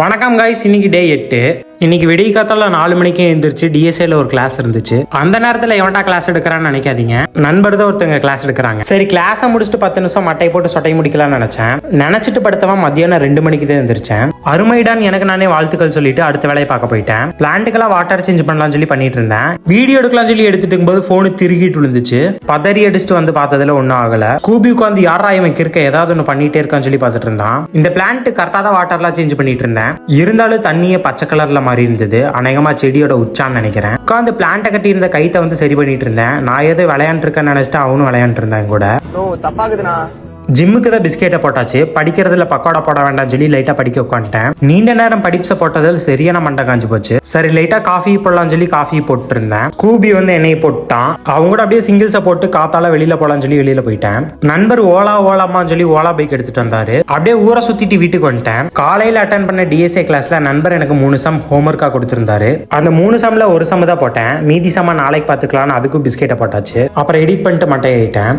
வணக்கம் காய்ஸ், இன்னைக்கு டே 8. இன்னைக்கு விடிய காத்தால 4 மணிக்கு எழுந்திரிச்சு டிஎஸ்ஏல ஒரு கிளாஸ் இருந்துச்சு. அந்த நேரத்துல எவன்டா கிளாஸ் எடுக்கிறான்னு நினைக்காதீங்க, நண்பர் தான் ஒருத்தவங்க கிளாஸ் எடுக்கிறாங்க. சரி, கிளாஸை முடிச்சுட்டு 10 நிமிஷம் மட்டை போட்டு சொட்டை முடிக்கலாம்னு நினைச்சிட்டு படுத்தவன் மத்தியானம் 2 மணிக்கு தான் எழுந்திரிச்சேன். அருமைடான் எனக்கு நானே வாழ்த்துக்கள் சொல்லிட்டு அடுத்த வேலையை பார்க்க போயிட்டேன். பிளான்ட்டுக்கெல்லாம் வாட்டர் சேஞ்ச் பண்ணலாம்னு சொல்லி பண்ணிட்டு இருந்தேன். வீடியோ எடுக்கலாம் சொல்லி எடுத்துட்டு இருக்கும்போது போனு திருகிட்டு விழுந்துச்சு. பதறி அடிச்சுட்டு வந்து பார்த்ததுல ஒன்னும் ஆகல. கூபி உட்காந்து யாரா இவன் இருக்க ஏதாவது ஒன்று பண்ணிட்டே இருக்கான்னு சொல்லி பார்த்துட்டு இருந்தான். இந்த பிளான்ட் கரெக்டாக தான் வாட்டர்லாம் சேஞ்ச் பண்ணிட்டு இருந்தேன். இருந்தாலும் தண்ணியே பச்சை கலர்ல மாதிரி இருந்தது. அநேகமா செடியோட உச்சான்னு நினைக்கிறேன். உட்காந்து பிளான்ட்டை கட்டி இருந்த கைத்தை வந்து சரி பண்ணிட்டு இருந்தேன். நான் ஏதோ விளையாண்டு இருக்கேன்னு நினைச்சிட்டு அவனும் விளையாண்டு இருந்தான் கூட. ஜிம்முக்கு தான் பிஸ்கெட்டை போட்டாச்சு. படிக்கிறதுல பக்கோடா போட வேண்டாம் சொல்லி லைட்டா படிக்க உட்காந்துட்டேன். நீண்ட நேரம் படிப்ஸை போட்டதில் சரியான மண்டை காஞ்சு போச்சு. சரி, லைட்டா காஃபி போடலாம் சொல்லி காஃபி போட்டு இருந்தேன். கூபி வந்து எண்ணெயை போட்டான். அவங்க கூட அப்படியே சிங்கிள்ஸை போட்டு காத்தால வெளியில போலாம்னு சொல்லி வெளியில போயிட்டேன். நண்பர் ஓலாமான்னு சொல்லி ஓலா பைக் எடுத்துட்டு வந்தாரு. அப்படியே ஊரை சுத்திட்டு வீட்டுக்கு வந்துட்டேன். காலையில அட்டன் பண்ண டிஎஸ்ஏ கிளாஸ்ல நண்பர் எனக்கு 3 சம் ஹோம்ஒர்க்கா கொடுத்திருந்தாரு. அந்த 3 சம்ல ஒரு சம் தான் போட்டேன். மீதி சம்மா நாளைக்கு பாத்துக்கலாம்னு அதுக்கும் பிஸ்கெட்டை போட்டாச்சு. அப்புறம் எடிட் பண்ணிட்டு மட்டை ஆயிட்டேன்.